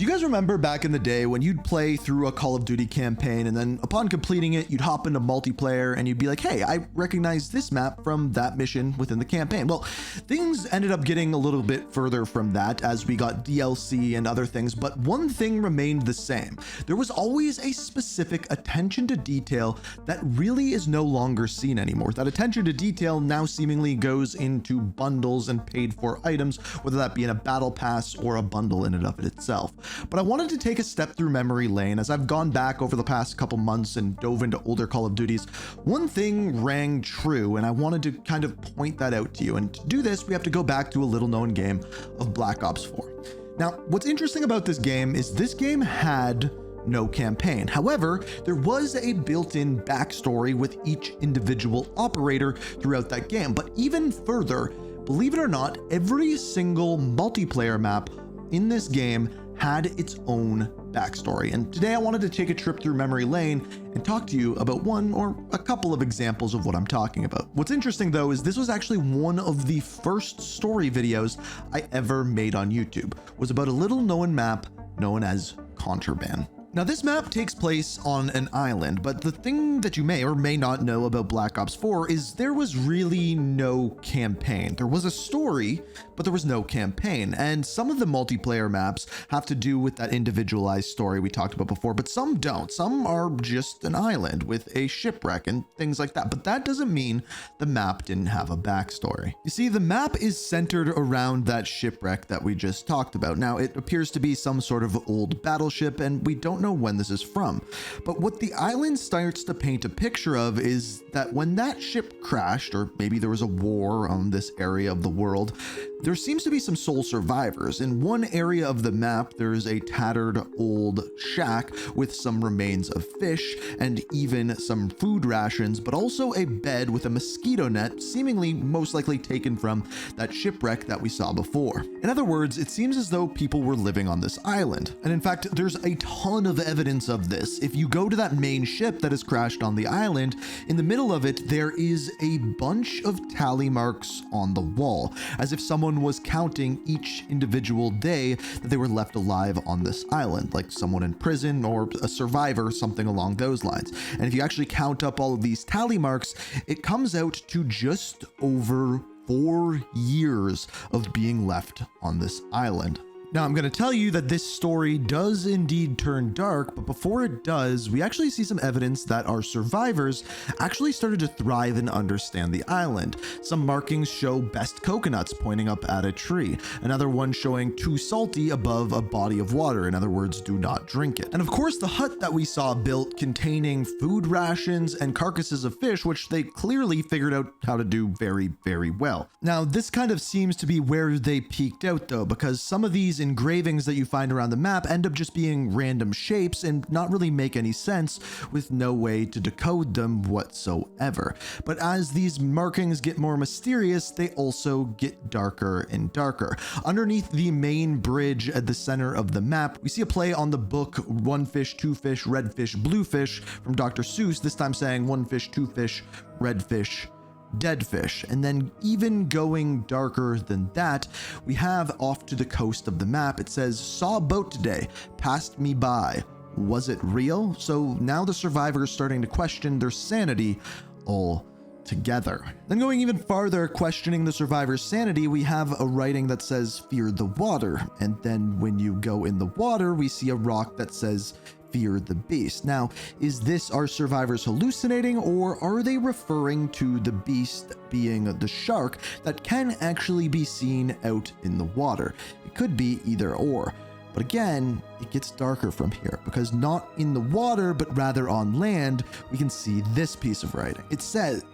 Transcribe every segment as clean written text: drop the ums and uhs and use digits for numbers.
you guys remember back in the day when you'd play through a Call of Duty campaign and then upon completing it, you'd hop into multiplayer and you'd be like, hey, I recognize this map from that mission within the campaign. Well, things ended up getting a little bit further from that as we got DLC and other things, but one thing remained the same. There was always a specific attention to detail that really is no longer seen anymore. That attention to detail now seemingly goes into bundles and paid for items, whether that be in a battle pass or a bundle in and of it itself. But I wanted to take a step through memory lane as I've gone back over the past couple months and dove into older Call of Duties. One thing rang true and I wanted to kind of point that out to you. And to do this, we have to go back to a little known game of Black Ops 4. Now, what's interesting about this game is this game had no campaign. However, there was a built-in backstory with each individual operator throughout that game. But even further, believe it or not, every single multiplayer map in this game had its own backstory. And today I wanted to take a trip through memory lane and talk to you about one or a couple of examples of what I'm talking about. What's interesting though is this was actually one of the first story videos I ever made on YouTube. It was about a little known map known as Contraband. Now this map takes place on an island, but the thing that you may or may not know about Black Ops 4 is there was really no campaign. There was a story, but there was no campaign. And some of the multiplayer maps have to do with that individualized story we talked about before, but some don't. Some are just an island with a shipwreck and things like that. But that doesn't mean the map didn't have a backstory. You see, the map is centered around that shipwreck that we just talked about. Now it appears to be some sort of old battleship and we don't know when this is from. But what the island starts to paint a picture of is that when that ship crashed, or maybe there was a war on this area of the world, there seems to be some sole survivors. In one area of the map, there's a tattered old shack with some remains of fish and even some food rations, but also a bed with a mosquito net, seemingly most likely taken from that shipwreck that we saw before. In other words, it seems as though people were living on this island. And in fact, there's a ton of evidence of this. If you go to that main ship that has crashed on the island, in the middle of it, there is a bunch of tally marks on the wall, as if someone was counting each individual day that they were left alive on this island, like someone in prison or a survivor, something along those lines. And if you actually count up all of these tally marks, it comes out to just over 4 years of being left on this island. Now, I'm going to tell you that this story does indeed turn dark, but before it does, we actually see some evidence that our survivors actually started to thrive and understand the island. Some markings show best coconuts pointing up at a tree. Another one showing too salty above a body of water. In other words, do not drink it. And of course, the hut that we saw built containing food rations and carcasses of fish, which they clearly figured out how to do very, very well. Now, this kind of seems to be where they peaked out though, because some of these engravings that you find around the map end up just being random shapes and not really make any sense with no way to decode them whatsoever. But as these markings get more mysterious, they also get darker and darker. Underneath the main bridge at the center of the map, we see a play on the book One Fish, Two Fish, Red Fish, Blue Fish from Dr. Seuss, this time saying one fish, two fish, red fish, dead fish. And then even going darker than that, we have off to the coast of the map, it says, saw a boat today, passed me by. Was it real? So now the survivors starting to question their sanity altogether. Then going even farther, questioning the survivors' sanity, we have a writing that says, fear the water. And then when you go in the water, we see a rock that says, fear the beast. Now, is this our survivors hallucinating, or are they referring to the beast being the shark that can actually be seen out in the water? It could be either or. But again, it gets darker from here, because not in the water, but rather on land, we can see this piece of writing. It says,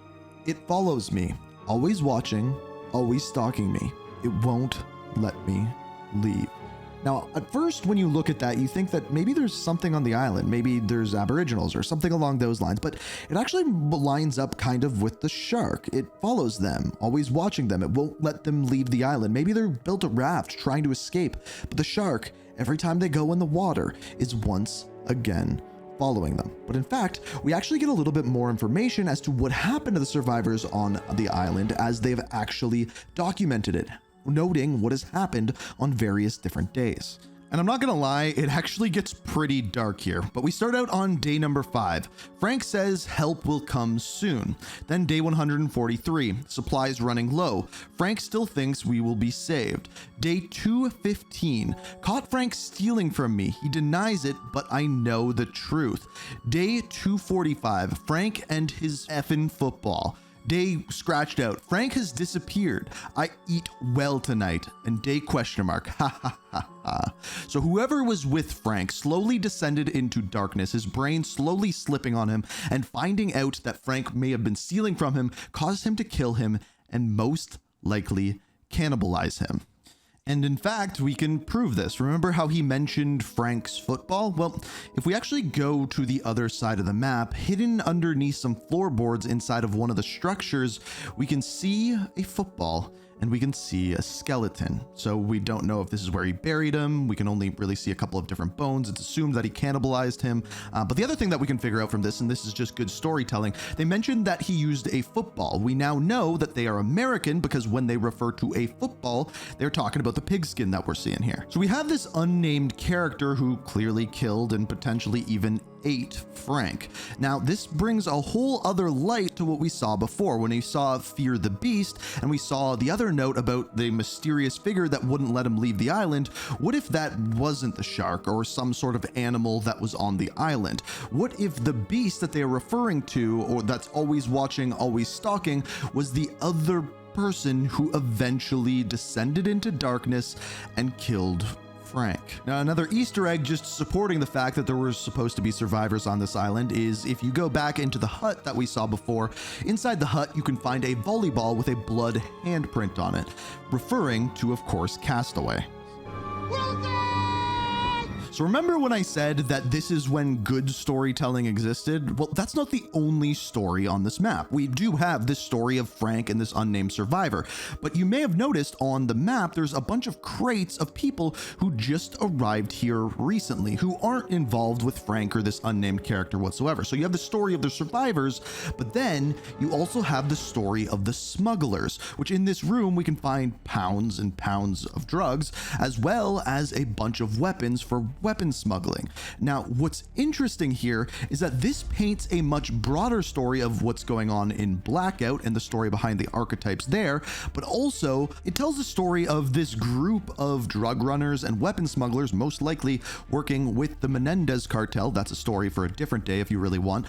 it follows me, always watching, always stalking me. It won't let me leave. Now, at first, when you look at that, you think that maybe there's something on the island. Maybe there's aboriginals or something along those lines, but it actually lines up kind of with the shark. It follows them, always watching them. It won't let them leave the island. Maybe they're built a raft trying to escape, but the shark, every time they go in the water, is once again following them. But in fact, we actually get a little bit more information as to what happened to the survivors on the island as they've actually documented it, noting what has happened on various different days. And I'm not gonna lie, it actually gets pretty dark here, but we start out on day number 5. Frank says help will come soon. Then day 143, supplies running low. Frank still thinks we will be saved. Day 215, caught Frank stealing from me. He denies it, but I know the truth. Day 245, Frank and his effing football. Day scratched out, Frank has disappeared. I eat well tonight. And day question mark, ha ha ha ha. So whoever was with Frank slowly descended into darkness, his brain slowly slipping on him, and finding out that Frank may have been stealing from him caused him to kill him and most likely cannibalize him. And in fact, we can prove this. Remember how he mentioned Frank's football? Well, if we actually go to the other side of the map, hidden underneath some floorboards inside of one of the structures, we can see a football and we can see a skeleton. So we don't know if this is where he buried him. We can only really see a couple of different bones. It's assumed that he cannibalized him. But the other thing that we can figure out from this, and this is just good storytelling, they mentioned that he used a football. We now know that they are American because when they refer to a football, they're talking about the pigskin that we're seeing here. So we have this unnamed character who clearly killed and potentially even ate Frank. Now, this brings a whole other light to what we saw before when we saw Fear the Beast and we saw the other note about the mysterious figure that wouldn't let him leave the island. What if that wasn't the shark or some sort of animal that was on the island? What if the beast that they are referring to, or that's always watching, always stalking, was the other person who eventually descended into darkness and killed Frank? Now, another Easter egg just supporting the fact that there were supposed to be survivors on this island is if you go back into the hut that we saw before, inside the hut you can find a volleyball with a blood handprint on it, referring to, of course, Castaway. So remember when I said that this is when good storytelling existed? Well, that's not the only story on this map. We do have this story of Frank and this unnamed survivor, but you may have noticed on the map there's a bunch of crates of people who just arrived here recently, who aren't involved with Frank or this unnamed character whatsoever. So you have the story of the survivors, but then you also have the story of the smugglers, which in this room we can find pounds and pounds of drugs, as well as a bunch of weapons for weapon smuggling. Now, what's interesting here is that this paints a much broader story of what's going on in Blackout and the story behind the archetypes there, but also it tells the story of this group of drug runners and weapon smugglers, most likely working with the Menendez cartel. That's a story for a different day if you really want.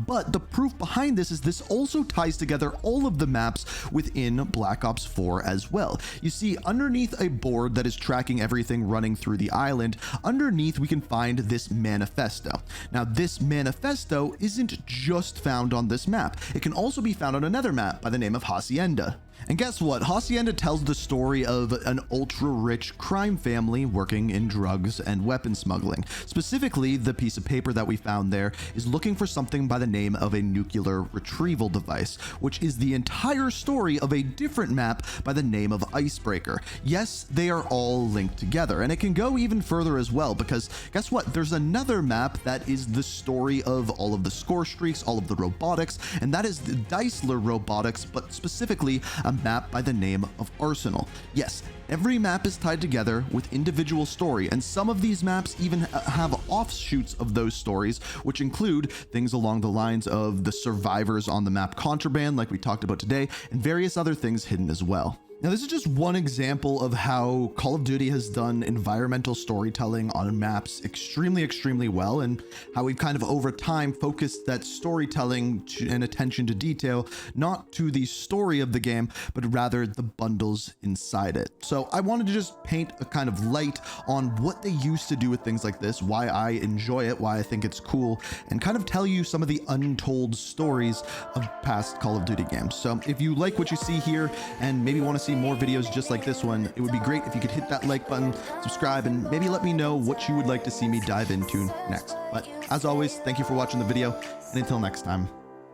But the proof behind this is this also ties together all of the maps within Black Ops 4 as well. You see, underneath a board that is tracking everything running through the island, underneath we can find this manifesto. Now, this manifesto isn't just found on this map. It can also be found on another map by the name of Hacienda. And guess what? Hacienda tells the story of an ultra-rich crime family working in drugs and weapon smuggling. Specifically, the piece of paper that we found there is looking for something by the name of a nuclear retrieval device, which is the entire story of a different map by the name of Icebreaker. Yes, they are all linked together, and it can go even further as well, because guess what? There's another map that is the story of all of the score streaks, all of the robotics, and that is the Deisler robotics, but specifically a map by the name of Arsenal. Yes, every map is tied together with individual story, and some of these maps even have offshoots of those stories, which include things along the lines of the survivors on the map Contraband, like we talked about today, and various other things hidden as well. Now, this is just one example of how Call of Duty has done environmental storytelling on maps extremely well, and how we've kind of over time focused that storytelling and attention to detail not to the story of the game, but rather the bundles inside it. So I wanted to just paint a kind of light on what they used to do with things like this, why I enjoy it, why I think it's cool, and kind of tell you some of the untold stories of past Call of Duty games. So if you like what you see here and maybe want to see more videos just like this one, it would be great if you could hit that like button, subscribe, and maybe let me know what you would like to see me dive into next. But as always, thank you for watching the video, and until next time,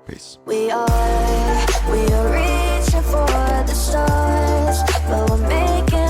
peace. We are reaching for the stars, but we're making